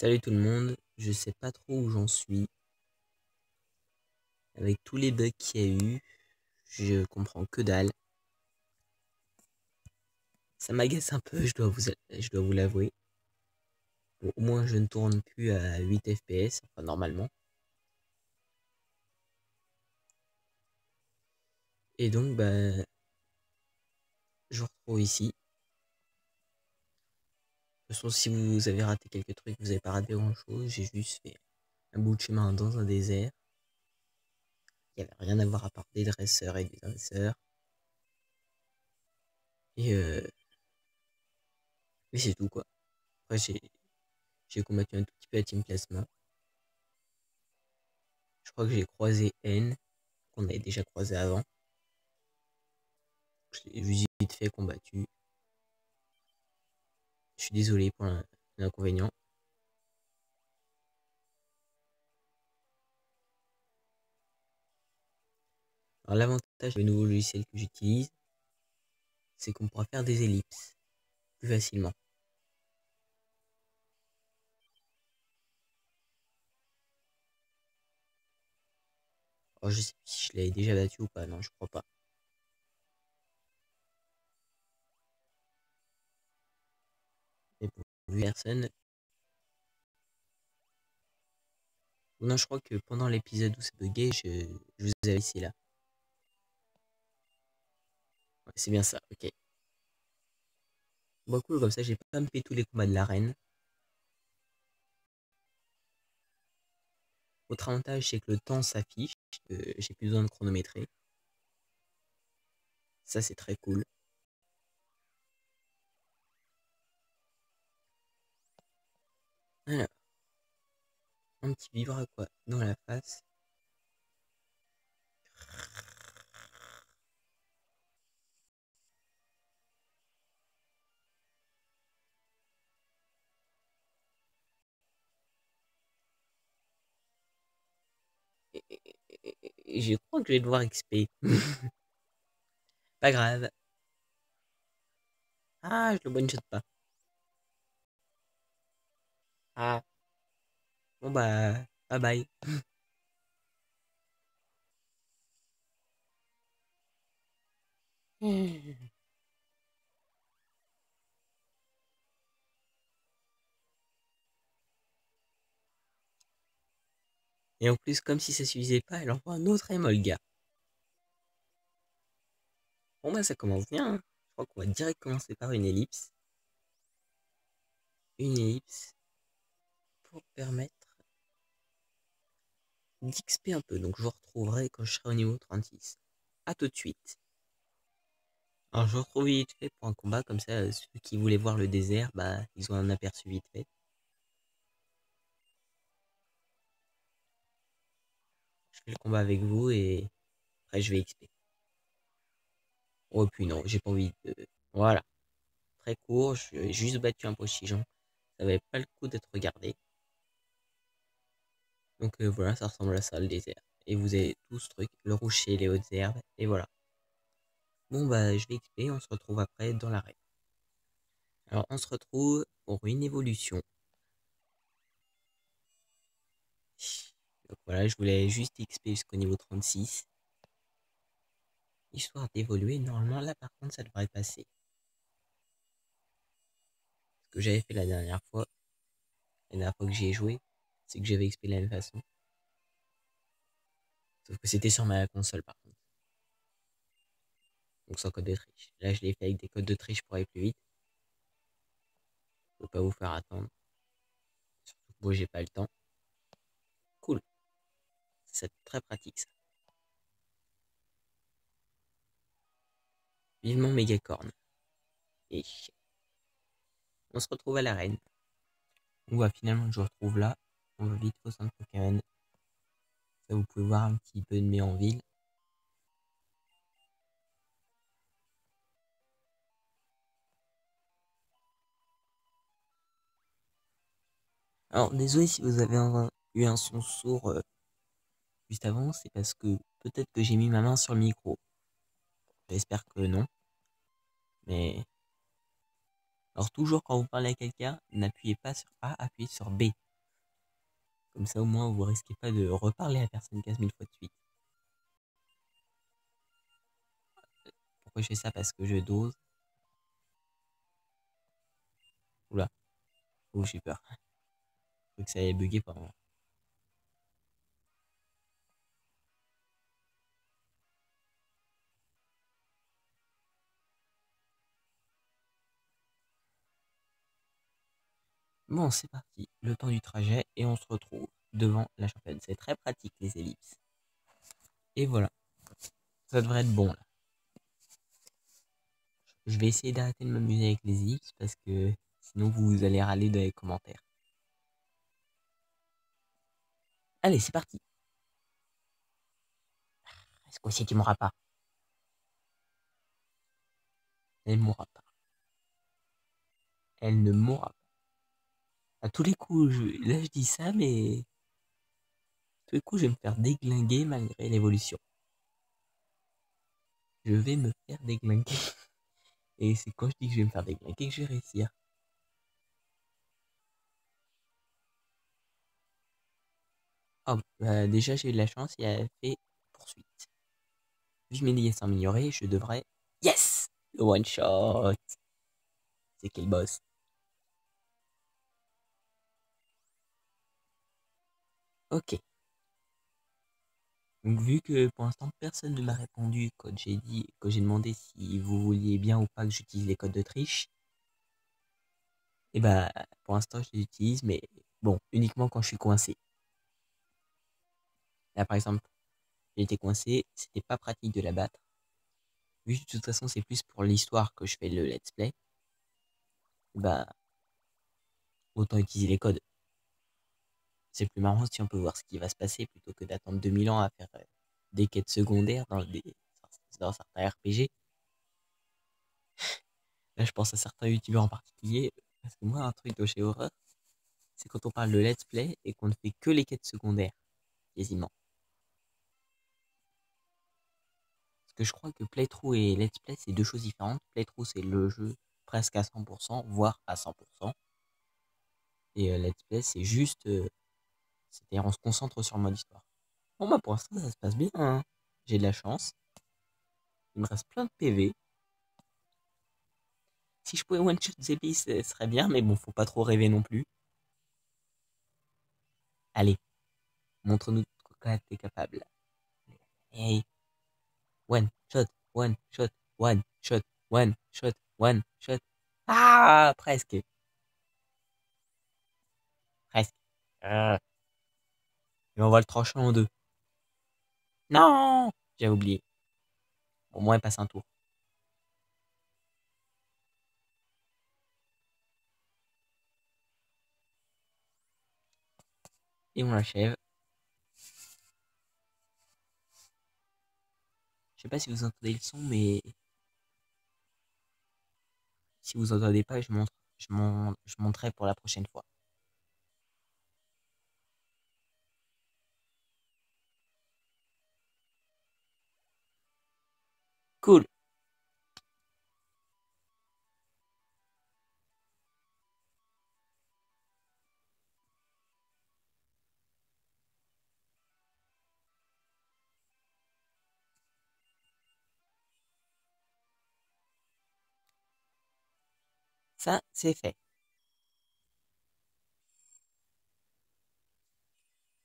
Salut tout le monde, je sais pas trop où j'en suis. Avec tous les bugs qu'il y a eu, je comprends que dalle. Ça m'agace un peu, je dois vous l'avouer. Bon, au moins je ne tourne plus à 8 FPS, enfin normalement. Et donc je vous retrouve ici. De toute façon, si vous avez raté quelques trucs, vous n'avez pas raté grand chose. J'ai juste fait un bout de chemin dans un désert. Il n'y avait rien à voir à part des dresseurs et des dresseurs. Et, euh, et c'est tout quoi. Après j'ai combattu un tout petit peu la Team Plasma. Je crois que j'ai croisé N, qu'on avait déjà croisé avant. Je l'ai vu vite fait combattu. Je suis désolé pour l'inconvénient. Alors l'avantage du nouveau logiciel que j'utilise, c'est qu'on pourra faire des ellipses plus facilement. Alors je sais pas si je l'avais déjà battu ou pas, non je crois pas. Mais bon, vu personne. Non, je crois que pendant l'épisode où c'est bugué, je vous avais ici là. Ouais, c'est bien ça, ok. Bon cool, comme ça j'ai pas me fait tous les combats de l'arène. Autre avantage, c'est que le temps s'affiche, j'ai plus besoin de chronométrer. Ça c'est très cool. Alors, un petit vivre à quoi dans la face. Et je crois que je vais devoir XP. Pas grave. Ah, je le one-shot pas. Ah, bon bye bye. Et en plus, comme si ça suffisait pas, elle envoie un autre Emolga. Bon bah ça commence bien, hein. Je crois qu'on va direct commencer par une ellipse. Une ellipse pour permettre d'XP un peu. Donc je vous retrouverai quand je serai au niveau 36. A tout de suite. Alors je vous retrouve vite fait pour un combat, comme ça ceux qui voulaient voir le désert, bah ils ont un aperçu vite fait. Je fais le combat avec vous et après je vais XP. Oh puis non, j'ai pas envie de... Voilà, très court, j'ai juste battu un postigeon. Ça valait pas le coup d'être regardé. Donc voilà, ça ressemble à ça le désert. Et vous avez tout ce truc, le rocher, les hautes herbes, et voilà. Bon bah je vais XP, on se retrouve après dans l'arène. Alors on se retrouve pour une évolution. Donc voilà, je voulais juste XP jusqu'au niveau 36. Histoire d'évoluer, normalement là par contre ça devrait passer. Ce que j'avais fait la dernière fois que j'y ai joué, c'est que j'avais XP de la même façon. Sauf que c'était sur ma console par contre. Donc sans code de triche. Là je l'ai fait avec des codes de triche pour aller plus vite. Je ne peux pas vous faire attendre. Surtout que moi j'ai pas le temps. Cool. C'est très pratique ça. Vivement Mégacorn. Et on se retrouve à l'arène. On va finalement je retrouve là. On va vite au centre Pokémon. Ça vous pouvez voir un petit peu de mes en ville. Alors désolé si vous avez eu un son sourd juste avant, c'est parce que peut-être que j'ai mis ma main sur le micro. J'espère que non. Mais alors toujours quand vous parlez à quelqu'un, n'appuyez pas sur A, appuyez sur B. Comme ça, au moins, vous risquez pas de reparler à personne 15 000 fois de suite. Pourquoi je fais ça? Parce que je dose. Oula, oh, j'ai peur. Je crois que ça allait bugger pendant. Bon, c'est parti. Le temps du trajet et on se retrouve devant la championne. C'est très pratique les ellipses. Et voilà, ça devrait être bon là. Je vais essayer d'arrêter de m'amuser avec les ellipses parce que sinon vous allez râler dans les commentaires. Allez, c'est parti. Est-ce que tu m'auras pas? Elle mourra pas. Elle ne mourra pas. À tous les coups, là je dis ça, mais à tous les coups je vais me faire déglinguer malgré l'évolution. Je vais me faire déglinguer. Et c'est quand je dis que je vais me faire déglinguer que je vais réussir. Oh, déjà j'ai eu de la chance, il a fait poursuite. Vu que mes dégâts sont améliorés, je devrais... Yes! Le one shot! C'est quel boss? Ok. Donc vu que pour l'instant personne ne m'a répondu quand j'ai demandé si vous vouliez bien ou pas que j'utilise les codes de triche, et bah pour l'instant je les utilise, mais bon, uniquement quand je suis coincé. Là par exemple, j'ai été coincé, c'était pas pratique de la battre. Vu que de toute façon c'est plus pour l'histoire que je fais le let's play, bah autant utiliser les codes. C'est plus marrant si on peut voir ce qui va se passer plutôt que d'attendre 2000 ans à faire des quêtes secondaires dans certains RPG. Là, je pense à certains youtubeurs en particulier, parce que moi, un truc de chez Horror, c'est quand on parle de let's play et qu'on ne fait que les quêtes secondaires, quasiment. Parce que je crois que playthrough et let's play, c'est deux choses différentes. Playthrough, c'est le jeu presque à 100%, voire à 100%. Et let's play, c'est juste. C'est-à-dire, on se concentre sur le mode histoire. Bon, bah, pour l'instant, ça se passe bien, hein. J'ai de la chance. Il me reste plein de PV. Si je pouvais one-shot Zeppi, ce serait bien, mais bon, faut pas trop rêver non plus. Allez, montre-nous de quoi t'es capable. Hey, one shot, one shot, one shot, one shot, one shot. Ah, presque, presque. Et on va le trancher en deux. Non, j'ai oublié. Au moins, il passe un tour. Et on l'achève. Je sais pas si vous entendez le son, mais si vous entendez pas, je monterai pour la prochaine fois. Cool. Ça, c'est fait.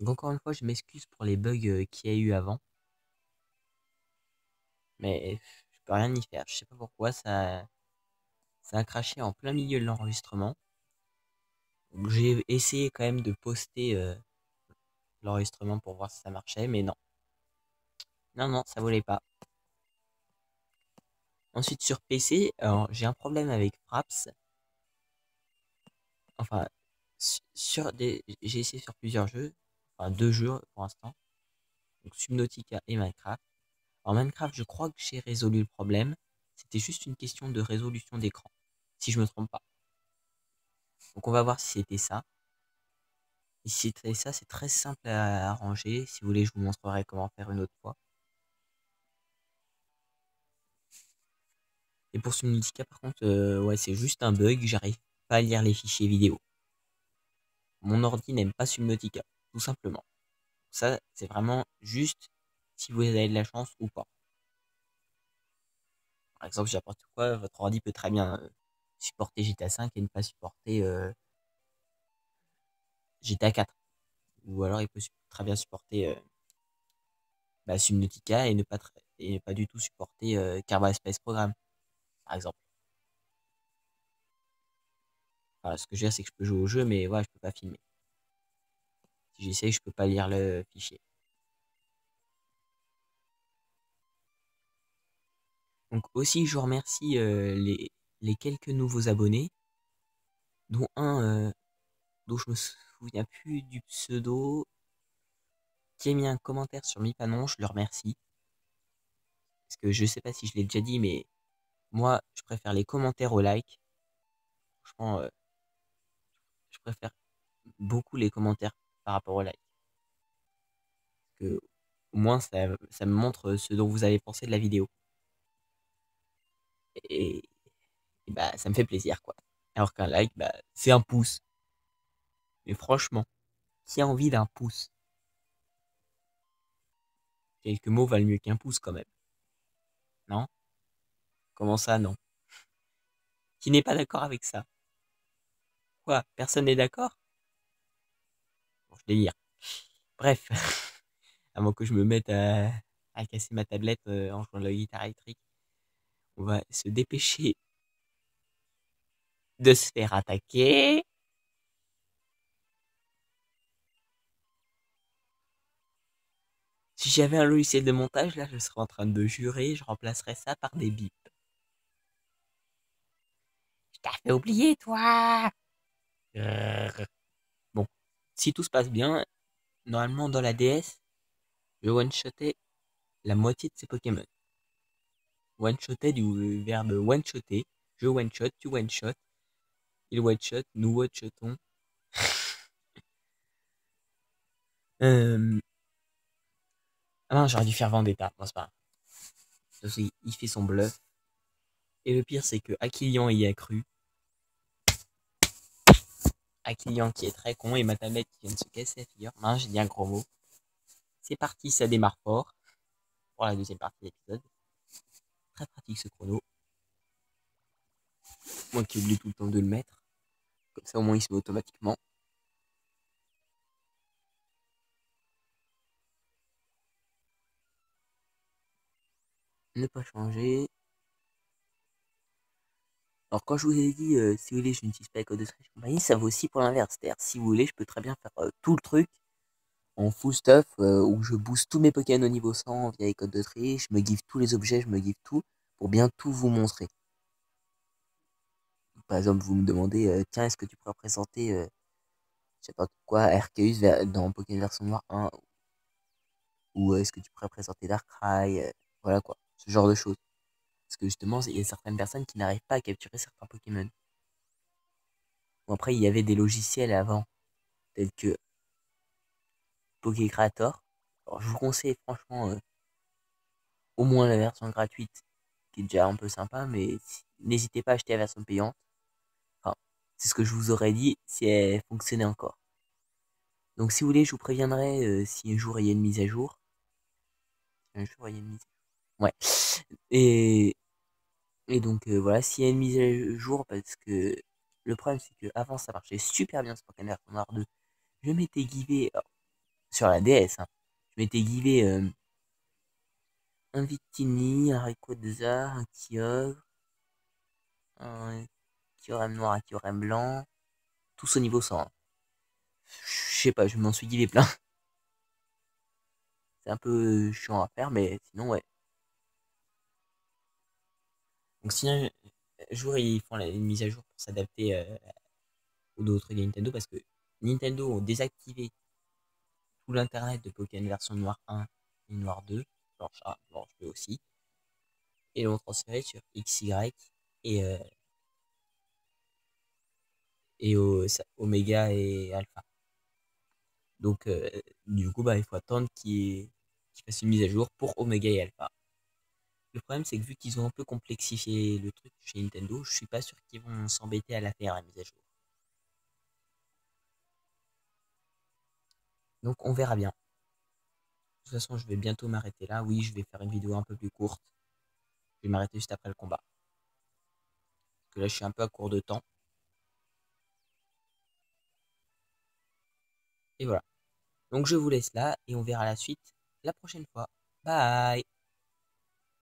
Donc, encore une fois, je m'excuse pour les bugs qu'il y a eu avant. Mais je peux rien y faire. Je sais pas pourquoi ça a craché en plein milieu de l'enregistrement. Donc, j'ai essayé quand même de poster l'enregistrement pour voir si ça marchait, mais non. Non, non, ça voulait pas. Ensuite, sur PC, alors, j'ai un problème avec Fraps. Enfin, j'ai essayé sur plusieurs jeux. Enfin, deux jeux pour l'instant. Donc, Subnautica et Minecraft. En Minecraft, je crois que j'ai résolu le problème. C'était juste une question de résolution d'écran. Si je me trompe pas. Donc, on va voir si c'était ça. Et si c'était ça, c'est très simple à arranger. Si vous voulez, je vous montrerai comment faire une autre fois. Et pour Subnautica, par contre, ouais, c'est juste un bug. J'arrive pas à lire les fichiers vidéo. Mon ordi n'aime pas Subnautica. tout simplement. Ça, c'est vraiment juste si vous avez de la chance ou pas. Par exemple, n'importe quoi, votre ordi peut très bien supporter GTA 5 et ne pas supporter GTA 4. Ou alors il peut très bien supporter Subnautica et ne pas du tout supporter Kerbal Space Program, par exemple. Enfin, ce que je veux dire, c'est que je peux jouer au jeu, mais ouais, je peux pas filmer. Si j'essaye, je peux pas lire le fichier. Donc aussi, je remercie les quelques nouveaux abonnés, dont un dont je me souviens plus du pseudo, qui a mis un commentaire sur Mipanon, je le remercie. Parce que je sais pas si je l'ai déjà dit, mais moi, je préfère les commentaires aux likes. Franchement, je préfère beaucoup les commentaires par rapport aux likes. Parce que au moins, ça me montre ce dont vous avez pensé de la vidéo. Et, et bah, ça me fait plaisir, quoi. Alors qu'un like, bah, c'est un pouce. Mais franchement, qui a envie d'un pouce? Quelques mots valent mieux qu'un pouce quand même. Non? Comment ça, non? Qui n'est pas d'accord avec ça? Quoi? Personne n'est d'accord? Bon, je délire. Bref, avant que je me mette à casser ma tablette en jouant de la guitare électrique, on va se dépêcher de se faire attaquer. Si j'avais un logiciel de montage, là, je serais en train de jurer, je remplacerais ça par des bips. Je t'ai fait oublier, toi! Bon, si tout se passe bien, normalement dans la DS, je one-shotais la moitié de ces Pokémon. One-shotais du verbe one-shotter. Je one-shot, tu one-shot, il one-shot, nous one-shotons. Euh... Ah non, j'aurais dû faire Vendetta. Bon, c'est pas grave. Parce qu'il fait son bluff. Et le pire, c'est que Aquilian y a cru. Aquilian qui est très con et ma tablette qui vient de se casser la figure. Mince, j'ai dit un gros mot. C'est parti, ça démarre fort. Pour la deuxième partie de l'épisode. Très pratique ce chrono. Moi qui oublie tout le temps de le mettre. Comme ça, au moins, il se met automatiquement. Ne pas changer. Alors, quand je vous ai dit, si vous voulez, je n'utilise pas les codes de triche compagnie, ça vaut aussi pour l'inverse. C'est-à-dire, si vous voulez, je peux très bien faire tout le truc en full stuff où je booste tous mes Pokémon au niveau 100 via les codes de triche, je me give tous les objets, je me give tout pour bien tout vous montrer. Par exemple, vous me demandez, tiens, est-ce que tu pourrais représenter, je sais pas quoi, Arceus dans Pokémon version noire 1 ou est-ce que tu pourrais présenter Darkrai, voilà quoi, ce genre de choses. Parce que justement, il y a certaines personnes qui n'arrivent pas à capturer certains Pokémon. Bon, après, il y avait des logiciels avant, tels que Pokécreator. Alors, je vous conseille franchement au moins la version gratuite, qui est déjà un peu sympa, mais n'hésitez pas à acheter la version payante. Enfin, c'est ce que je vous aurais dit si elle fonctionnait encore. Donc si vous voulez, je vous préviendrai si un jour il y a une mise à jour. Un jour il y a une mise à jour. Ouais. Et, et donc voilà, s'il y a une mise à jour, parce que le problème c'est que avant ça marchait super bien sur Pokémon Version Noir 2. Je m'étais givé sur la DS, hein, je m'étais givé un Victini, un Rayquaza, un Kyogre, un Kyurem noir, un Kyurem blanc, tous au niveau 100. Hein. Je sais pas, je m'en suis givé plein. C'est un peu chiant à faire, mais sinon, ouais. Donc, si un jour ils font une mise à jour pour s'adapter aux autres de Nintendo, parce que Nintendo ont désactivé tout l'internet de Pokémon version noir 1 et noir 2, blanche 1, blanche 2 aussi, et l'ont transféré sur XY et, euh, et Omega et Alpha. Donc, du coup, bah, il faut attendre qu'ils fassent une mise à jour pour Omega et Alpha. Le problème, c'est que vu qu'ils ont un peu complexifié le truc chez Nintendo, je suis pas sûr qu'ils vont s'embêter à la faire, la mise à jour. Donc on verra bien. De toute façon, je vais bientôt m'arrêter là. Oui, je vais faire une vidéo un peu plus courte. Je vais m'arrêter juste après le combat. Parce que là, je suis un peu à court de temps. Et voilà. Donc je vous laisse là et on verra la suite la prochaine fois. Bye!